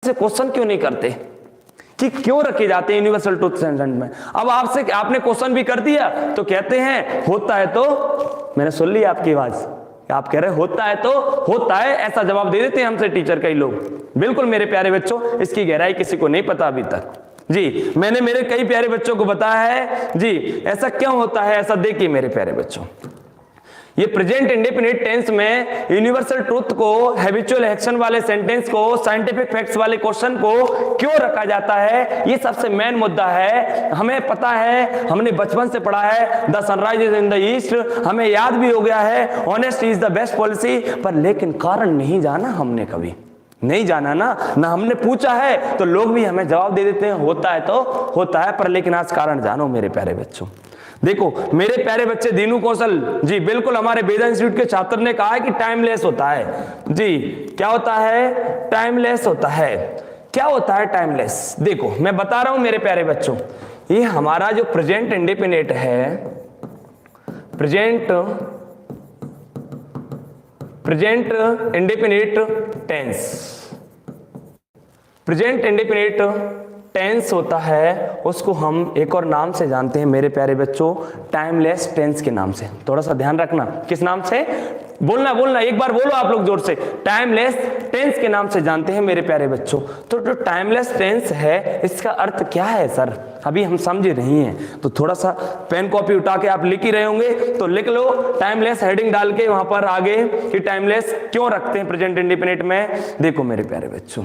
से क्वेश्चन क्यों नहीं करते कि क्यों रखे जाते हैं यूनिवर्सल ट्रूथ स्टेटमेंट में। अब आपसे आपने क्वेश्चन भी कर दिया तो कहते हैं होता है तो, मैंने सुन ली आपकी आवाज, आप कह रहे होता है तो होता है, ऐसा जवाब दे देते हैं हमसे टीचर कई लोग। बिल्कुल मेरे प्यारे बच्चों, इसकी गहराई किसी को नहीं पता अभी तक जी। मैंने मेरे कई प्यारे बच्चों को बताया है जी ऐसा क्यों होता है। ऐसा देखिए मेरे प्यारे बच्चों, ये प्रेजेंट इंडेफिनिट टेंस में यूनिवर्सल ट्रूथ को, हैबिचुअल एक्शन वाले सेंटेंस को, साइंटिफिक फैक्ट्स वाले क्वेश्चन को क्यों रखा जाता है, ये सबसे मेन मुद्दा है। हमें पता है, हमने बचपन से पढ़ा है, the sunrise is in the east, हमें याद भी हो गया है, honesty is the best policy, पर लेकिन कारण नहीं जाना हमने, कभी नहीं जाना ना हमने पूछा है तो लोग भी हमें जवाब दे देते हैं होता है तो होता है, पर लेकिन आज कारण जानो मेरे प्यारे बच्चों। देखो मेरे प्यारे बच्चे, दीनू कौशल जी बिल्कुल हमारे वेदा इंस्टीट्यूट के छात्र ने कहा है कि टाइमलेस होता है जी। क्या होता है? टाइमलेस होता है। क्या होता है टाइमलेस? देखो मैं बता रहा हूं मेरे प्यारे बच्चों, ये हमारा जो प्रेजेंट इंडेफिनिट है, present indefinite tense, present indefinite tense होता है, उसको हम एक और नाम से जानते हैं मेरे प्यारे बच्चों, टाइमलेस टेंस के नाम से। थोड़ा सा ध्यान रखना, किस नाम से? बोलना एक बार बोलो आप लोग जोर से, टाइमलेस टेंस के नाम से जानते हैं मेरे प्यारे बच्चों। तो जो टाइमलेस टेंस है इसका अर्थ क्या है सर, अभी हम समझे नहीं हैं, तो थोड़ा सा पेन कॉपी उठा के आप लिख ही रहे होंगे तो लिख लो, टाइमलेस हेडिंग डाल के वहां पर आगे कि टाइमलेस क्यों रखते हैं प्रेजेंट इंडेफिनिट में। देखो मेरे प्यारे बच्चों,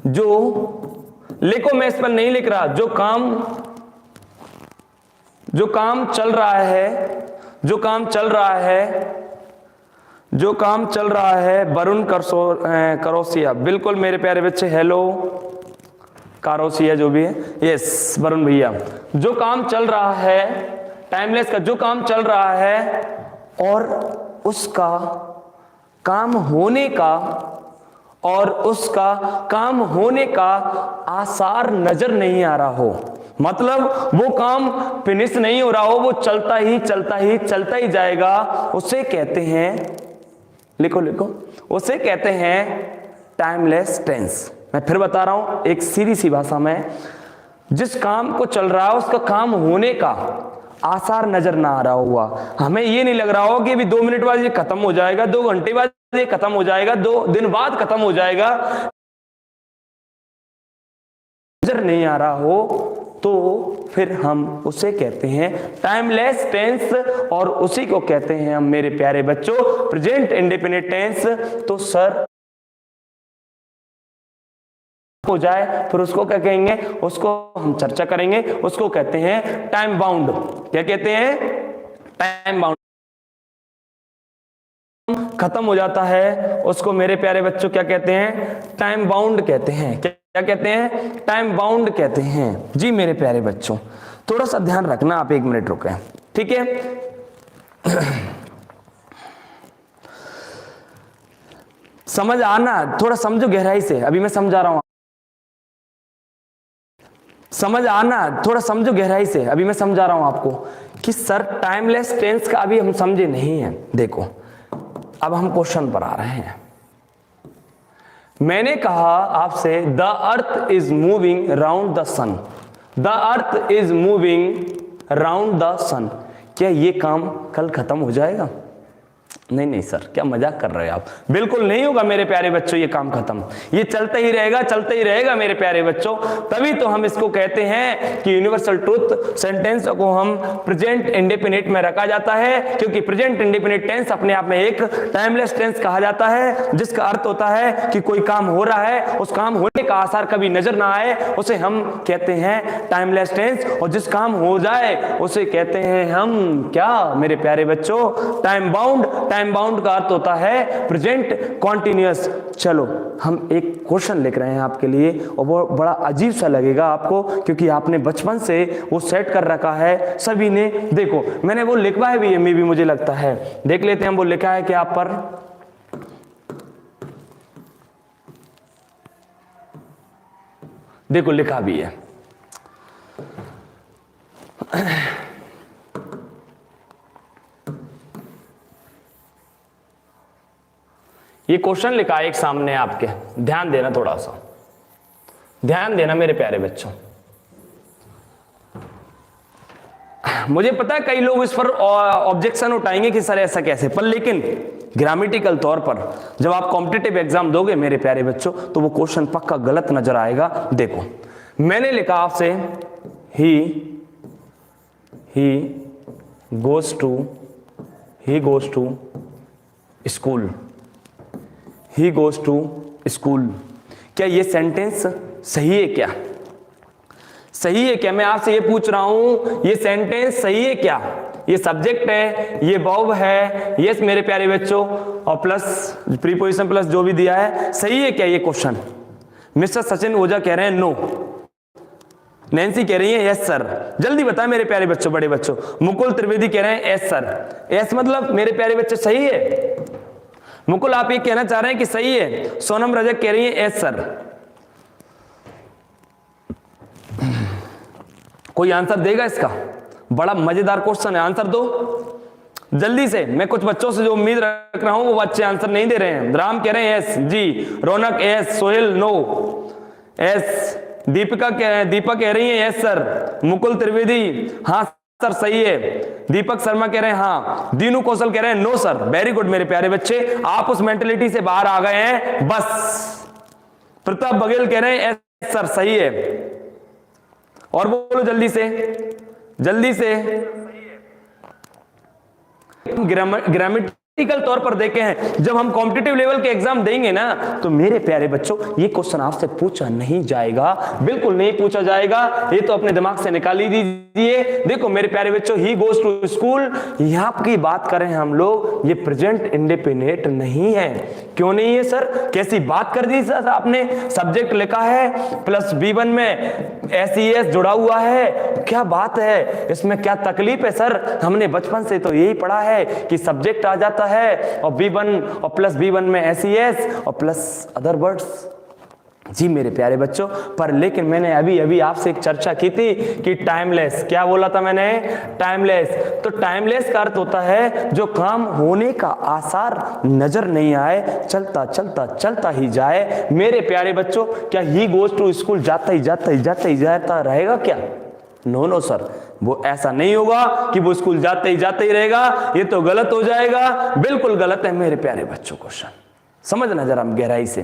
जो लिखो, मैं इस पर नहीं लिख रहा, जो काम चल रहा है, वरुण करोसिया, बिल्कुल मेरे प्यारे बच्चे, हेलो कारोसिया जो भी है, यस वरुण भैया, जो काम चल रहा है टाइमलेस का, जो काम चल रहा है और उसका काम होने का आसार नजर नहीं आ रहा हो, मतलब वो काम फिनिश नहीं हो रहा हो, वो चलता ही जाएगा, उसे कहते हैं, लिखो उसे कहते हैं टाइमलेस टेंस। मैं फिर बता रहा हूं एक सीधी सी भाषा में, जिस काम को चल रहा है उसका काम होने का आसार नजर ना आ रहा हुआ, हमें ये नहीं लग रहा हो कि अभी 2 मिनट बाद ये खत्म हो जाएगा, 2 घंटे बाद ये खत्म हो जाएगा, 2 दिन बाद खत्म हो जाएगा, नजर नहीं आ रहा हो, तो फिर हम उसे कहते हैं टाइमलेस टेंस, और उसी को कहते हैं हम मेरे प्यारे बच्चों प्रेजेंट इंडेफिनिट टेंस। तो सर हो जाए फिर उसको क्या कहेंगे, उसको हम चर्चा करेंगे, उसको कहते हैं टाइम बाउंड। क्या कहते हैं? Time bound. खत्म हो जाता है उसको मेरे प्यारे बच्चों क्या कहते हैं? टाइम बाउंड कहते हैं। क्या कहते हैं? टाइम बाउंड कहते हैं जी मेरे प्यारे बच्चों। थोड़ा सा ध्यान रखना, आप 1 मिनट रुके, ठीक है? समझ आना, थोड़ा समझो गहराई से, अभी मैं समझा रहा हूं, समझ आना, थोड़ा समझो गहराई से, अभी मैं समझा रहा हूं आपको कि सर टाइमलेस टेंस का अभी हम समझे नहीं है। देखो अब हम क्वेश्चन पर आ रहे हैं। मैंने कहा आपसे the earth is moving round the sun, the earth is moving round the sun, क्या ये काम कल खत्म हो जाएगा? नहीं सर, क्या मजाक कर रहे हैं आप? बिल्कुल नहीं होगा मेरे प्यारे बच्चों, ये काम खत्म, ये चलता ही रहेगा मेरे प्यारे बच्चों। तभी तो हम इसको कहते हैं कि यूनिवर्सल ट्रूथ सेंटेंस को हम प्रेजेंट इंडेफिनिट में रखा जाता है, क्योंकि प्रेजेंट इंडेफिनिट टेंस अपने आप में एक टाइमलेस टेंस कहा जाता है, जिसका अर्थ होता है कि कोई काम हो रहा है, उस काम होने का आसार कभी नजर ना आए, उसे हम कहते हैं टाइमलेस टेंस, और जिस काम हो जाए उसे कहते हैं हम क्या मेरे प्यारे बच्चों? Time bound. टाइम बाउंड का अर्थ होता है प्रेजेंट कॉन्टिन्यूअस। चलो हम एक क्वेश्चन लिख रहे हैं आपके लिए, और वो बड़ा अजीब सा लगेगा आपको, क्योंकि आपने बचपन से वो सेट कर रखा है सभी ने। देखो मैंने वो लिखवाया भी है, भी मुझे लगता है, देख लेते हैं वो लिखा है क्या आप पर। देखो लिखा भी है, ये क्वेश्चन लिखा है एक सामने आपके, ध्यान देना थोड़ा सा। ध्यान देना मेरे प्यारे बच्चों, मुझे पता है कई लोग इस पर ऑब्जेक्शन उठाएंगे कि सर ऐसा कैसे, पर लेकिन ग्रामेटिकल तौर पर जब आप कॉम्पिटिटिव एग्जाम दोगे मेरे प्यारे बच्चों तो वो क्वेश्चन पक्का गलत नजर आएगा। देखो मैंने लिखा आपसे he goes to school, he goes to school, क्या ये सेंटेंस सही है क्या? सही है क्या? मैं आपसे ये पूछ रहा हूं, ये सेंटेंस सही है क्या? ये सब्जेक्ट है, ये वर्ब है, यस मेरे प्यारे बच्चों, और प्लस प्रीपोजिशन प्लस जो भी दिया है, सही है क्या ये क्वेश्चन? मिस्टर सचिन ओझा कह रहे हैं नो, नैन्सी कह रही है यस सर। जल्दी बताएं मेरे प्यारे बच्चों, बड़े बच्चों। मुकुल त्रिवेदी कह रहे हैं यस सर। यस मतलब मेरे प्यारे बच्चों सही है। मुकुल आप ये कहना चाह रहे हैं कि सही है। सोनम रजक कह रही है यस सर। कोई आंसर देगा इसका? बड़ा मजेदार क्वेश्चन है, आंसर दो जल्दी से। मैं कुछ बच्चों से जो उम्मीद रख रहा हूं वो बच्चे आंसर नहीं दे रहे हैं। राम कह रहे हैं यस जी, रौनक यस, सोहेल नो, यस, दीपक कह रही है यस सर, मुकुल त्रिवेदी हाँ सर सही है, दीपक शर्मा कह रहे हैं हाँ, दीनू कौशल कह रहे हैं नो सर। वेरी गुड मेरे प्यारे बच्चे, आप उस मेंटेलिटी से बाहर आ गए हैं बस। प्रताप बघेल कह रहे हैं यस सर सही है, और बोलो जल्दी से जल्दी से। ग्रामेटिकल तौर पर देखे हैं, जब हम कॉम्पिटिटिव लेवल के एग्जाम देंगे ना तो मेरे प्यारे बच्चों ये क्वेश्चन आपसे पूछा नहीं जाएगा, बिल्कुल नहीं पूछा जाएगा, ये तो अपने दिमाग से निकाल ही दीजिए। देखो मेरे प्यारे बच्चों, ही गोज टू स्कूल, यहां की बात करें हम लोग, ये प्रेजेंट इंडेफिनिट नहीं है। क्यों नहीं है सर? कैसी बात कर दी सर आपने? सब्जेक्ट लिखा है प्लस B1 में SES जुड़ा हुआ है, क्या बात है इसमें, क्या तकलीफ है सर? हमने बचपन से तो यही पढ़ा है कि सब्जेक्ट आ जाता है और B1 और प्लस B1 में SES और प्लस अदर वर्ड्स। जी मेरे प्यारे बच्चों, पर लेकिन मैंने अभी अभी आपसे एक चर्चा की थी कि टाइमलेस, क्या बोला था मैंने? टाइमलेस। तो टाइमलेस का अर्थ होता है जो काम होने का आसार नजर नहीं आए, चलता चलता चलता ही जाए। मेरे प्यारे बच्चों, क्या ही गोज टू स्कूल जाता रहेगा क्या? नो नो सर, वो ऐसा नहीं होगा कि वो स्कूल जाते ही रहेगा, ये तो गलत हो जाएगा, बिल्कुल गलत है मेरे प्यारे बच्चों। क्वेश्चन समझना जरा गहराई से,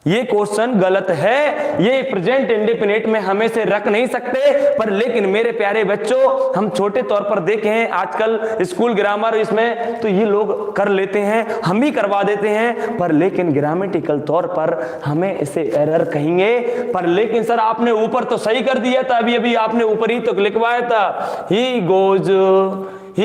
ये क्वेश्चन गलत है, ये प्रेजेंट इंडेफिनिट में हमें से रख नहीं सकते। पर लेकिन मेरे प्यारे बच्चों, हम छोटे तौर पर देखें आजकल स्कूल ग्रामर इसमें तो ये लोग कर लेते हैं, हम भी करवा देते हैं, पर लेकिन ग्रामेटिकल तौर पर हमें इसे एरर कहेंगे। पर लेकिन सर आपने ऊपर तो सही कर दिया था, अभी अभी आपने ऊपर ही तो लिखवाया था, he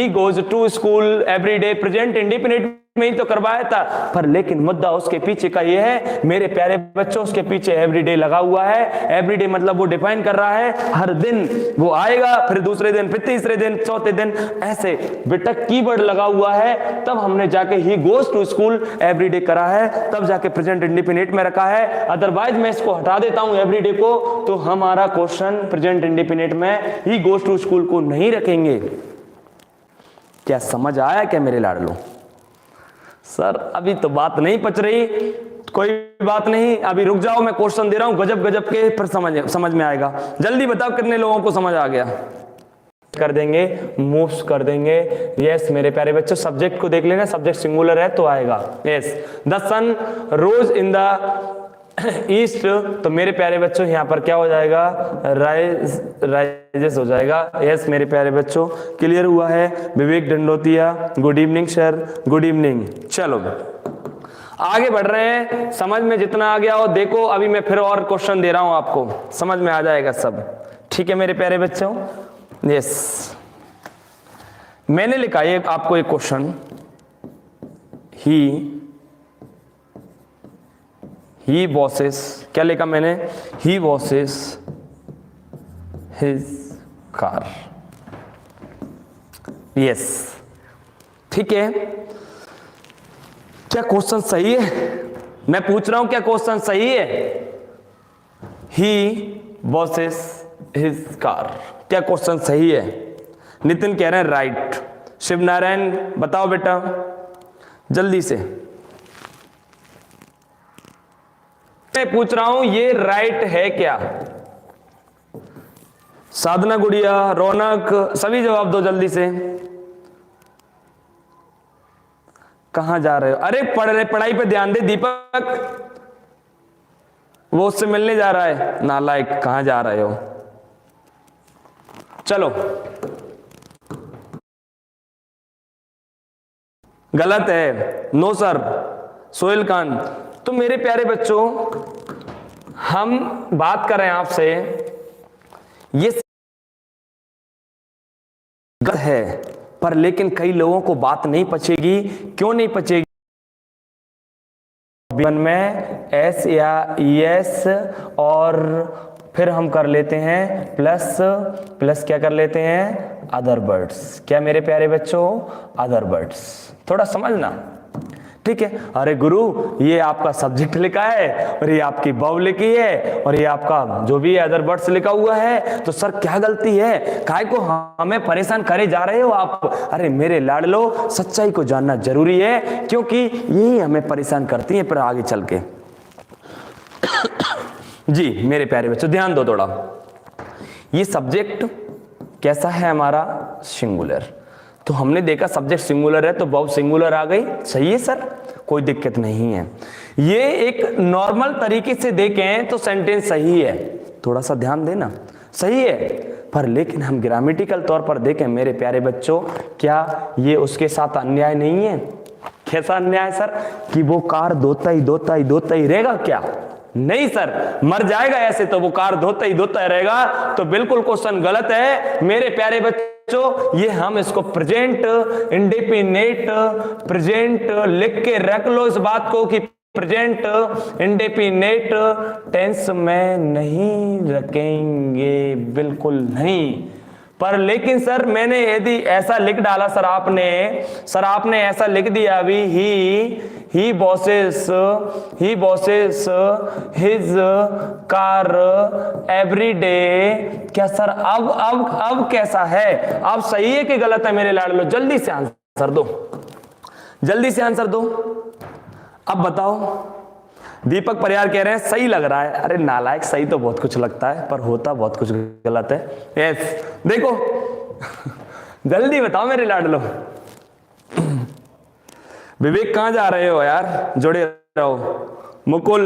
goes to school everyday, present indefinite में ही तो करवाया था। पर लेकिन मुद्दा उसके पीछे का ये है मेरे प्यारे बच्चों, उसके पीछे एवरीडे लगा हुआ है। एवरीडे मतलब वो डिफाइन कर रहा है हर दिन वो आएगा, फिर दूसरे दिन, फिर तीसरे दिन, चौथे दिन, ऐसे बेटा कीवर्ड लगा हुआ है। तब हमने जाके he goes to school everyday करा है, तब जाके प्रेजेंट इंडेफिनिट में रखा है। अदरवाइज मैं इसको हटा देता हूं एवरीडे को, तो हमारा क्वेश्चन प्रेजेंट इंडेफिनिट में ही गोज टू स्कूल को नहीं रखेंगे। क्या समझ आया क्या मेरे लाडलो? सर अभी तो बात नहीं पच रही, कोई बात नहीं, अभी रुक जाओ, मैं क्वेश्चन दे रहा हूं गजब गजब के, फिर समझ में आएगा। जल्दी बताओ कितने लोगों को समझ आ गया? कर देंगे, मूव्स कर देंगे। यस मेरे प्यारे बच्चों, सब्जेक्ट को देख लेना, सब्जेक्ट सिंगुलर है तो आएगा। Yes, the sun rose in the east, तो मेरे प्यारे बच्चों यहाँ पर क्या हो जाएगा? राइजेस हो जाएगा। यस मेरे प्यारे बच्चों, क्लियर हुआ है? Vivek Dandotiya, good evening sir, good evening. चलो आगे बढ़ रहे हैं, समझ में जितना आ गया हो देखो, अभी मैं फिर और क्वेश्चन दे रहा हूं आपको, समझ में आ जाएगा सब। ठीक है मेरे प्यारे बच्चों? यस, मैंने लिखा है आपको एक क्वेश्चन, ही वॉसेस, क्या लिखा मैंने? ही वॉसेस हिज कार। यस, ठीक है। क्या क्वेश्चन सही है? मैं पूछ रहा हूं क्या क्वेश्चन सही है? ही वॉसेस हिज कार, क्या क्वेश्चन सही है? नितिन कह रहे हैं राइट। शिव नारायण बताओ बेटा जल्दी से। मैं पूछ रहा हूं ये राइट है क्या? साधना, गुड़िया, रौनक, सभी जवाब दो जल्दी से। कहां जा रहे हो? अरे पढ़ाई पे ध्यान दे दीपक, वो उससे मिलने जा रहा है। नालायक, कहां जा रहे हो? चलो, गलत है। No sir. सोहेल खान, तो मेरे प्यारे बच्चों, हम बात कर रहे हैं आपसे, ये गलत है, पर लेकिन कई लोगों को बात नहीं पचेगी। क्यों नहीं पचेगी? वन में एस या एस और फिर हम कर लेते हैं प्लस प्लस, क्या कर लेते हैं? Other words. क्या मेरे प्यारे बच्चों? Other words. थोड़ा समझना, ठीक है? अरे गुरु, ये आपका सब्जेक्ट लिखा है और ये आपकी वर्ब लिखी है और ये आपका जो भी अदर वर्ड्स लिखा हुआ है, तो सर क्या गलती है? काहे को हमें परेशान करे जा रहे हो आप? अरे मेरे लाडलो, सच्चाई को जानना जरूरी है, क्योंकि यही हमें परेशान करती है पर आगे चल के। जी मेरे प्यारे बच्चों, ध्यान दो थोड़ा। ये सब्जेक्ट कैसा है हमारा? सिंगुलर। तो हमने देखा सब्जेक्ट सिंगुलर है तो वर्ब सिंगुलर आ गई। सही है सर, कोई दिक्कत नहीं है। ये एक नॉर्मल तरीके से देखें तो सेंटेंस सही है, थोड़ा सा ध्यान देना, सही है। पर लेकिन हम ग्रामेटिकल तौर पर देखें मेरे प्यारे बच्चों, क्या ये उसके साथ अन्याय नहीं है? कैसा अन्याय सर? कि वो कार धोता ही रहेगा क्या? नहीं सर, मर जाएगा ऐसे तो वो कार धोता ही रहेगा। तो बिल्कुल क्वेश्चन गलत है मेरे प्यारे बच्चों। ये हम इसको प्रेजेंट इंडेफिनिट प्रेजेंट लिख के रख लो इस बात को कि प्रेजेंट इंडेफिनिट टेंस में नहीं रखेंगे, बिल्कुल नहीं। पर लेकिन सर मैंने यदि ऐसा लिख डाला, सर आपने ऐसा लिख दिया अभी, he bosses his car every day. क्या सर अब कैसा है? अब सही है कि गलत है मेरे लाडलो? जल्दी से आंसर दो, जल्दी से आंसर दो। अब बताओ। दीपक परियार कह रहे हैं सही लग रहा है। अरे नालायक, सही तो बहुत कुछ लगता है पर होता बहुत कुछ गलत है। यस, देखो जल्दी बताओ मेरे लाडलो। विवेक कहां जा रहे हो यार? जुड़े रहो। मुकुल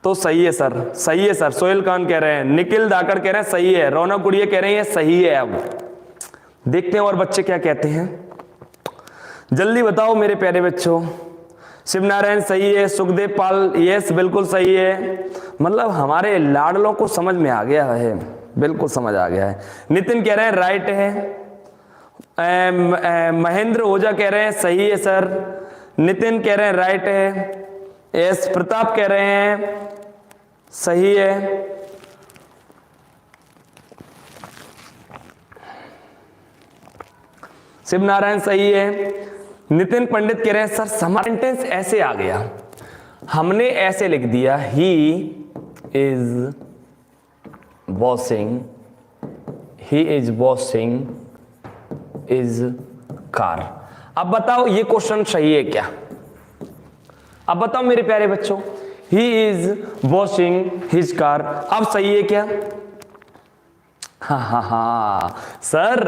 तो सही है सर, सही है सर। सोहेल खान कह रहे हैं, निखिल दाकर कह रहे हैं सही है, रौनक गुड़िया कह रही है सही है। अब देखते हैं और बच्चे क्या कहते हैं, जल्दी बताओ मेरे प्यारे बच्चों। शिवनारायण सही है, सुखदेव पाल यस बिल्कुल सही है। मतलब हमारे लाडलों को समझ में आ गया है, बिल्कुल समझ आ गया है। नितिन कह रहे हैं राइट है। महेंद्र ओझा कह रहे हैं सही है सर। नितिन कह रहे हैं राइट है। एस प्रताप कह रहे हैं सही है। शिवनारायण सही है। नितिन पंडित कह रहे हैं सर सेंटेंस ऐसे आ गया, हमने ऐसे लिख दिया, he is washing is car. अब बताओ ये क्वेश्चन सही है क्या? अब बताओ मेरे प्यारे बच्चों, he is washing his car, अब सही है क्या? हाँ सर,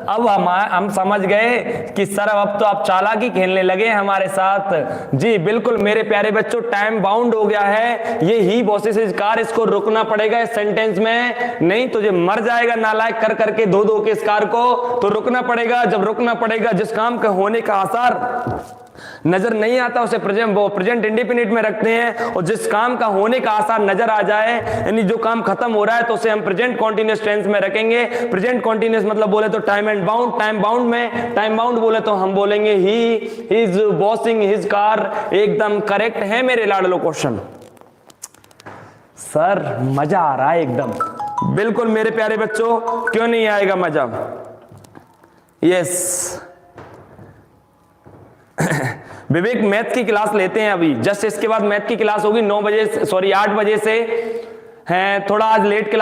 अब हम समझ गए कि सर अब तो आप चालाकी खेलने लगे हमारे साथ। जी बिल्कुल मेरे प्यारे बच्चों, टाइम बाउंड हो गया है। ये ही बॉसेस इज कार, इसको रुकना पड़ेगा इस सेंटेंस में, नहीं तो ये मर जाएगा नालायक कर करके दो के इस कार को। तो रुकना पड़ेगा, जब रुकना पड़ेगा जिस काम का होने का आसार नजर नहीं आता उसे प्रेजेंट इंडेफिनिट में रखते हैं, और जिस काम का होने का आसार नजर आ जाए, यानी जो काम खत्म हो रहा है, तो उसे हम प्रेजेंट कॉन्टिन्यूअस टेंस में रखेंगे। प्रेजेंट कॉन्टिन्यूअस मतलब बोले तो time and bound, time bound बोले तो हम बोलेंगे he is washing his car. एकदम करेक्ट है मेरे लाडलो क्वेश्चन। सर मजा आ रहा है एकदम, बिल्कुल मेरे प्यारे बच्चों, क्यों नहीं आएगा मजा? यस विवेक मैथ की क्लास लेते हैं अभी, जस्ट इसके बाद मैथ की क्लास होगी 9 बजे, सॉरी 8 बजे से है। थोड़ा आज लेट क्लास